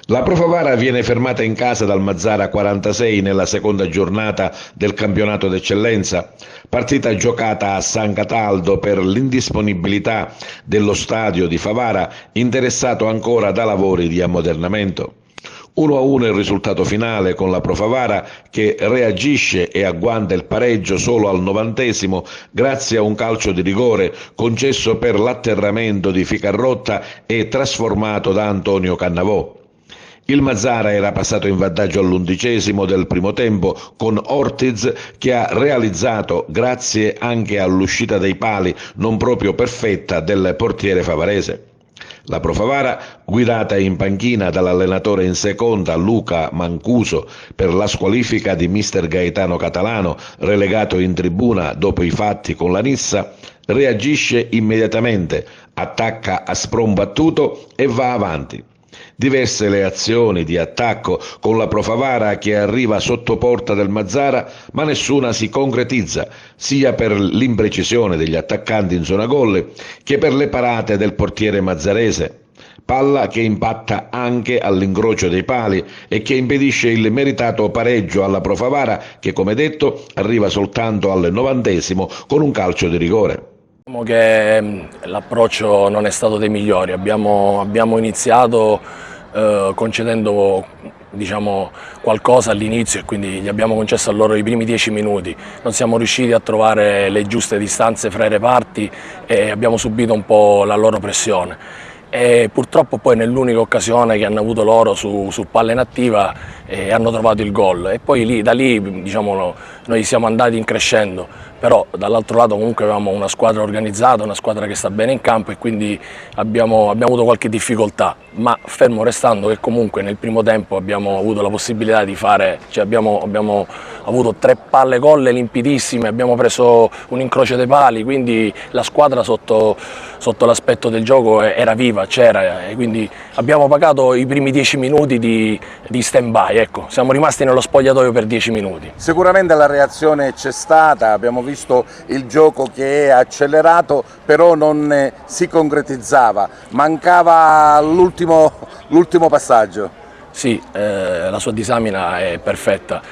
La Pro Favara viene fermata in casa dal Mazzara 46 nella seconda giornata del campionato d'eccellenza, partita giocata a San Cataldo per l'indisponibilità dello stadio di Favara interessato ancora da lavori di ammodernamento. 1-1 il risultato finale con la Pro Favara che reagisce e agguanta il pareggio solo al 90° grazie a un calcio di rigore concesso per l'atterramento di Ficarrotta e trasformato da Antonio Cannavò. Il Mazzara era passato in vantaggio all'11° del primo tempo con Ortiz che ha realizzato grazie anche all'uscita dei pali non proprio perfetta del portiere favarese. La Pro Favara, guidata in panchina dall'allenatore in seconda Luca Mancuso per la squalifica di mister Gaetano Catalano, relegato in tribuna dopo i fatti con la Nissa, reagisce immediatamente, attacca a spron battuto e va avanti. Diverse le azioni di attacco con la Pro Favara che arriva sotto porta del Mazzara, ma nessuna si concretizza, sia per l'imprecisione degli attaccanti in zona gol che per le parate del portiere mazzarese. Palla che impatta anche all'incrocio dei pali e che impedisce il meritato pareggio alla Pro Favara che, come detto, arriva soltanto al 90° con un calcio di rigore. Diciamo che l'approccio non è stato dei migliori, abbiamo iniziato concedendo qualcosa all'inizio e quindi gli abbiamo concesso a loro i primi 10 minuti, non siamo riusciti a trovare le giuste distanze fra i reparti e abbiamo subito un po' la loro pressione. E purtroppo poi nell'unica occasione che hanno avuto loro su palla inattiva hanno trovato il gol e poi da lì noi siamo andati in crescendo, però dall'altro lato comunque avevamo una squadra organizzata, una squadra che sta bene in campo e quindi abbiamo avuto qualche difficoltà, ma fermo restando che comunque nel primo tempo abbiamo avuto la possibilità di fare, abbiamo avuto 3 palle gol limpidissime, abbiamo preso un incrocio dei pali, quindi la squadra sotto l'aspetto del gioco era viva, c'era e quindi abbiamo pagato i primi 10 minuti di stand-by, ecco, siamo rimasti nello spogliatoio per 10 minuti. Sicuramente la reazione c'è stata, abbiamo visto il gioco che è accelerato, però non si concretizzava, mancava l'ultimo passaggio. Sì, la sua disamina è perfetta,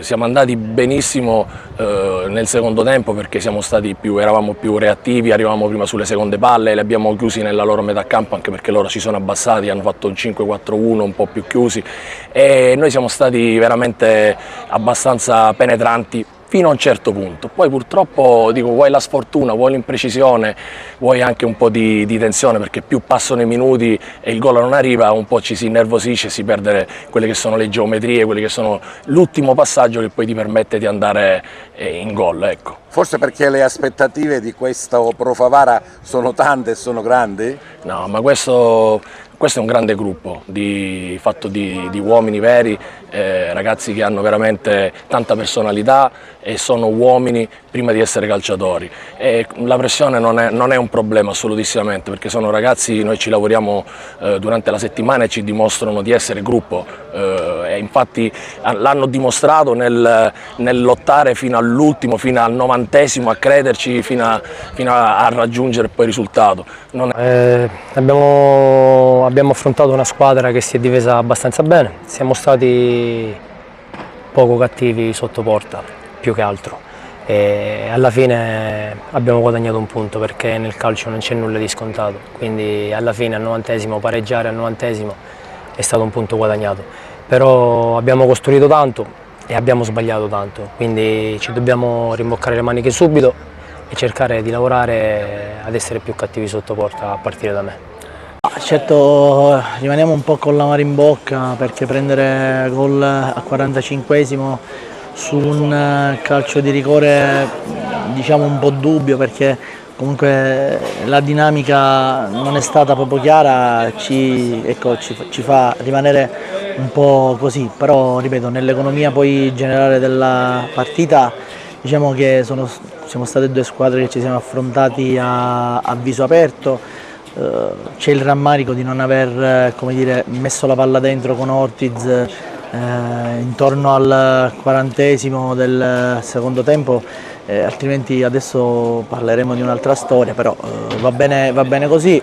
siamo andati benissimo nel secondo tempo perché eravamo più reattivi, arrivavamo prima sulle seconde palle, le abbiamo chiusi nella loro metà campo anche perché loro si sono abbassati, hanno fatto un 5-4-1 un po' più chiusi e noi siamo stati veramente abbastanza penetranti fino a un certo punto, poi purtroppo vuoi la sfortuna, vuoi l'imprecisione, vuoi anche un po' di tensione perché più passano i minuti e il gol non arriva, un po' ci si innervosisce, si perde quelle che sono le geometrie, quelli che sono l'ultimo passaggio che poi ti permette di andare in gol. Ecco. Forse perché le aspettative di questo Pro Favara sono tante e sono grandi? No, ma questo è un grande gruppo fatto di uomini veri, ragazzi che hanno veramente tanta personalità e sono uomini prima di essere calciatori. E la pressione non è un problema assolutissimamente perché sono ragazzi, noi ci lavoriamo durante la settimana e ci dimostrano di essere gruppo e infatti l'hanno dimostrato nel lottare fino all'ultimo, fino al 90°, a crederci fino a raggiungere poi il risultato. Abbiamo affrontato una squadra che si è difesa abbastanza bene, siamo stati poco cattivi sotto porta, più che altro. E alla fine abbiamo guadagnato un punto perché nel calcio non c'è nulla di scontato, quindi alla fine al 90° pareggiare al 90° è stato un punto guadagnato. Però abbiamo costruito tanto e abbiamo sbagliato tanto, quindi ci dobbiamo rimboccare le maniche subito e cercare di lavorare ad essere più cattivi sotto porta a partire da me. Certo rimaniamo un po' con l'amaro in bocca perché prendere gol al 45° su un calcio di rigore un po' dubbio perché comunque la dinamica non è stata proprio chiara, ci fa rimanere un po' così, però ripeto nell'economia poi generale della partita diciamo che siamo state 2 squadre che ci siamo affrontati a viso aperto. C'è il rammarico di non aver messo la palla dentro con Ortiz intorno al 40° del secondo tempo, altrimenti adesso parleremo di un'altra storia, però va bene così.